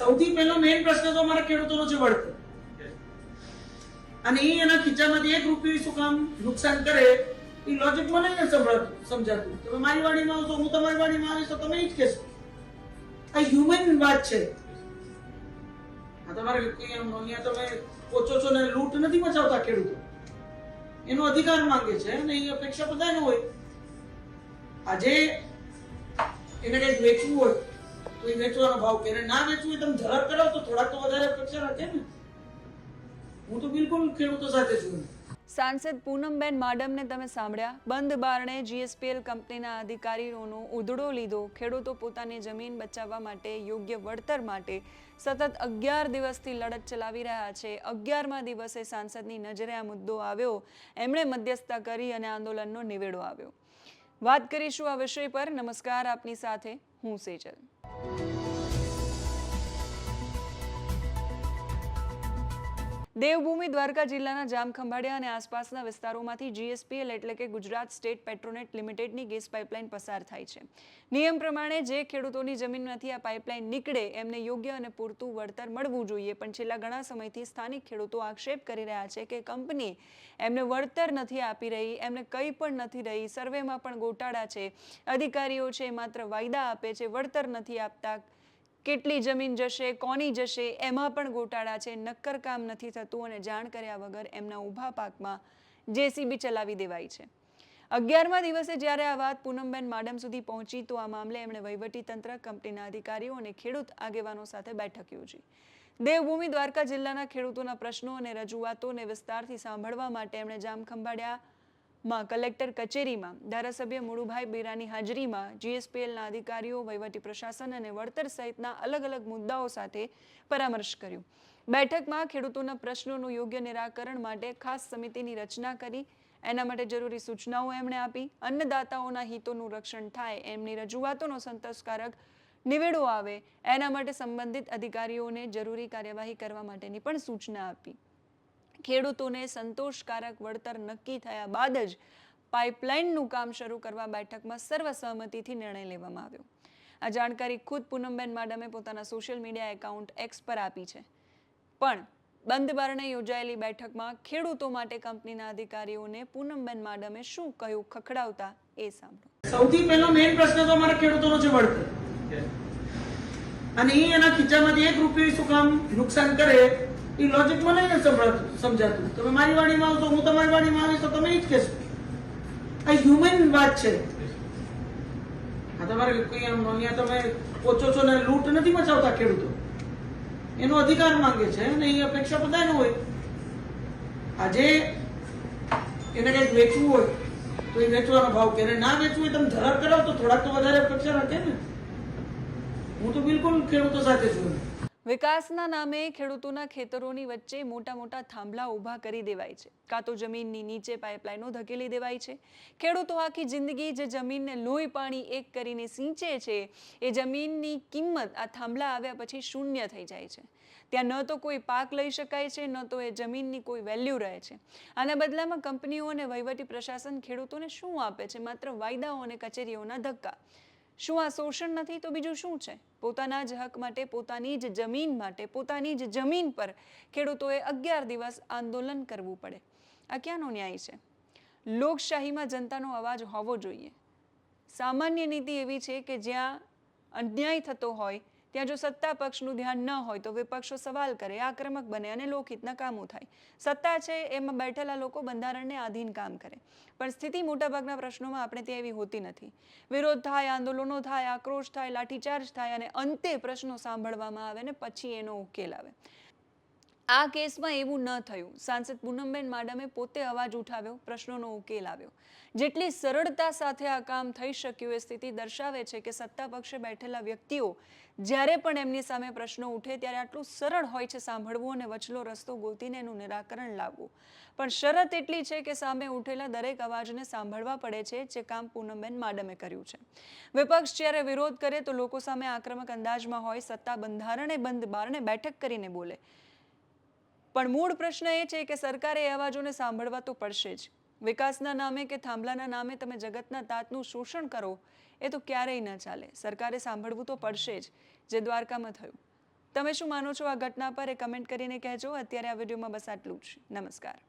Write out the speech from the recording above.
સૌથી પહેલો મેઇન પ્રશ્ન તો અમારા ખેડૂતોનો છે વળતર. અને એના ખીચામાંથી ₹1 શું કામ નુકસાન કરે એ લોજિક મને નથી સમજાતું. તમે મારી વાડીમાં આવશો, હું તમારી વાડીમાં આવીશ તો તમે એ જ કહેશો. આ હ્યુમન વાત છે. આ તમારે અહીંયા તમે પહોંચો છો ને લૂંટ નથી મચાવતા ખેડૂતો. એનો અધિકાર માંગે છે અને એ અપેક્ષા બધાને હોય. આજે એને કંઈક વેચવું હોય તો એ વેચવાનો ભાવ કે ના વેચવું હોય તમે જરાક કરાવો તો થોડાક તો વધારે અપેક્ષા રાખે ને. હું તો બિલકુલ ખેડૂતો સાથે છું. સાંસદ પૂનમબેન માડમને તમે સાંભળ્યા. બંધ બારણે જીએસપીએલ કંપનીના અધિકારીઓનો ઉધડો લીધો. ખેડૂતો પોતાની જમીન બચાવવા માટે, યોગ્ય વળતર માટે સતત 11 દિવસથી લડત ચલાવી રહ્યા છે. 11મા દિવસે સાંસદની નજરે આ મુદ્દો આવ્યો. એમણે મધ્યસ્થતા કરી અને આંદોલનનો નિવેડો આવ્યો. વાત કરીશું આ વિષય પર. નમસ્કાર, આપની સાથે હું સેજલ. દેવભૂમિ દ્વારકા જિલ્લાના જામખંભાળિયા અને આસપાસના વિસ્તારોમાંથી જીએસપીએલ એટલે કે ગુજરાત સ્ટેટ પેટ્રોનેટ લિમિટેડની ગેસ પાઇપલાઇન પસાર થાય છે. નિયમ પ્રમાણે જે ખેડૂતોની જમીનમાંથી આ પાઇપલાઇન નીકળે એમને યોગ્ય અને પૂરતું વળતર મળવું જોઈએ. પણ છેલ્લા ઘણા સમયથી સ્થાનિક ખેડૂતો આક્ષેપ કરી રહ્યા છે કે કંપની એમને વળતર નથી આપી રહી, એમને કંઈ પણ નથી રહી. સર્વેમાં પણ ગોટાળા છે. અધિકારીઓ છે માત્ર વાયદા આપે છે, વળતર નથી આપતા. કેટલી જમીન જશે, કોની જશે, એમાં પણ ગોટાળા છે. નક્કર કામ નથી થતું અને જાણ કર્યા વગર એમના ઊભા પાકમાં જેસીબી ચલાવી દેવાય છે. 11મા દિવસે જ્યારે આ વાત પૂનમબેન માડમ સુધી પહોંચી તો આ મામલે એમણે વહીવટીતંત્ર, કંપનીના અધિકારીઓ અને ખેડૂત આગેવાનો સાથે બેઠક યોજી. દેવભૂમિ દ્વારકા જિલ્લાના ખેડૂતોના પ્રશ્નો અને રજૂઆતોને વિસ્તારથી સાંભળવા માટે એમણે જામખંભાળિયામાં કલેક્ટર કચેરીમાં ધારાસભ્ય મુળુભાઈ બેરાની હાજરીમાં જીએસપીએલના અધિકારીઓ, વહીવટી પ્રશાસન અને વળતર સહિતના અલગ અલગ મુદ્દાઓ સાથે પરામર્શ કર્યું. બેઠકમાં ખેડૂતોના પ્રશ્નોનું યોગ્ય નિરાકરણ માટે ખાસ સમિતિની રચના કરી. એના માટે જરૂરી સૂચનાઓ એમણે આપી. અન્નદાતાઓના હિતોનું રક્ષણ થાય, એમની રજૂઆતોનો સંતોષકારક નિવેડો આવે એના માટે સંબંધિત અધિકારીઓને જરૂરી કાર્યવાહી કરવા માટેની પણ સૂચના આપી. ખેડૂતોને સંતોષકારક વળતર નક્કી થયા બાદ જ પાઇપલાઇનનું કામ શરૂ કરવા બેઠકમાં સર્વસહમતિથી નિર્ણય લેવામાં આવ્યો. આ જાણકારી ખુદ પૂનમબેન માડમે પોતાના સોશિયલ મીડિયા એકાઉન્ટ એક્સ પર આપી છે. પણ બંધ બારણે યોજાયેલી બેઠકમાં ખેડૂતો માટે કંપનીના અધિકારીઓને પૂનમબેન માડમે શું કહ્યું ખખડાવતા એ સાંભળો. સૌથી પહેલો મેઇન પ્રશ્ન તો અમારા ખેડૂતોનો છે વળતર. અને એના ખીચામાંથી ₹1 શું કામ નુકસાન કરે એ લોજિક મને નથી સમજાતું. તમે મારી વાડીમાં આવશો, હું તમારી વાડીમાં આવીશ તો તમે એ જ કહેશો. આ હ્યુમન વાત છે. આ તમારે અહીંયા તમે પહોંચો છો ને લૂંટ નથી મચાવતા ખેડૂતો. એનો અધિકાર માંગે છે અને એ અપેક્ષા બધાને હોય. આજે એને કંઈક વેચવું હોય તો એ વેચવાનો ભાવ કે ના વેચવું હોય તમે જરાક કરાવો તો થોડાક તો વધારે અપેક્ષા રાખે ને. હું તો બિલકુલ ખેડૂતો સાથે છું. વિકાસના નામે ખેડૂતોના ખેતરોની વચ્ચે મોટા મોટા થાંભલા ઊભા કરી દેવાય છે, કાં તો જમીનની નીચે પાઇપલાઇનો ધકેલી દેવાય છે. ખેડૂતો આખી જિંદગી જે જમીનને લોહી પાણી એક કરીને સિંચે છે એ જમીનની કિંમત આ થાંભલા આવ્યા પછી શૂન્ય થઈ જાય છે. ત્યાં ન તો કોઈ પાક લઈ શકાય છે, ન તો એ જમીનની કોઈ વેલ્યુ રહે છે. આના બદલામાં કંપનીઓ અને વહીવટી પ્રશાસન ખેડૂતોને શું આપે છે? માત્ર વાયદાઓ અને કચેરીઓના ધક્કા. શું આ શોષણ નથી તો બીજું શું છે? પોતાના જ હક માટે, પોતાની જ જમીન માટે, પોતાની જ જમીન પર ખેડૂતોએ 11 દિવસ આંદોલન કરવું પડે. આ ક્યાંનો ન્યાય છે? લોકશાહીમાં જનતાનો અવાજ હોવો જોઈએ. સામાન્ય નીતિ એવી છે કે જ્યાં અન્યાય થતો હોય ત્યાં જો સત્તા પક્ષનું ધ્યાન ન હોય તો વિપક્ષો સવાલ કરે, આક્રમક બને અને લોકહિતના કામો થાય. સત્તા છે એમાં બેઠેલા લોકો બંધારણને આધીન કામ કરે. પણ સ્થિતિ મોટાભાગના પ્રશ્નોમાં આપણે ત્યાં એવી હોતી નથી. વિરોધ થાય, આંદોલનો થાય, આક્રોશ થાય, લાઠીચાર્જ થાય અને અંતે પ્રશ્નો સાંભળવામાં આવે ને પછી એનો ઉકેલ આવે. આ કેસમાં એવું ન થયું. સાંસદ પૂનમબેન માડમે પોતે અવાજ ઉઠાવ્યો, પ્રશ્નોનો ઉકેલ આવ્યો. જેટલી સરળતા સાથે આ કામ થઈ શક્યું એ સ્થિતિ દર્શાવે છે કે સત્તા પક્ષે બેઠેલા વ્યક્તિઓ જ્યારે પણ એમની સામે પ્રશ્નો ઉઠે ત્યારે આટલું સરળ હોય છે સાંભળવું અને વચલો રસ્તો ગોતીને એનું નિરાકરણ લાવવું. પણ શરત એટલી છે કે સામે ઉઠેલા દરેક અવાજને સાંભળવા પડે છે, જે કામ પૂનમબેન માડમે કર્યું છે. વિપક્ષ જ્યારે વિરોધ કરે તો લોકો સામે આક્રમક અંદાજમાં હોય, સત્તા બંધારણે બંધ બારણે બેઠક કરીને બોલે. પણ મૂળ પ્રશ્ન એ છે કે સરકારે એ અવાજોને સાંભળવા તો પડશે જ. વિકાસના નામે કે થાંભલાના નામે તમે જગતના તાતનું શોષણ કરો એ તો ક્યારેય ન ચાલે. સરકારે સાંભળવું તો પડશે જ, જે દ્વારકામાં થયું. તમે શું માનો છો આ ઘટના પર એ કમેન્ટ કરીને કહેજો. અત્યારે આ વિડીયોમાં બસ આટલું જ. નમસ્કાર.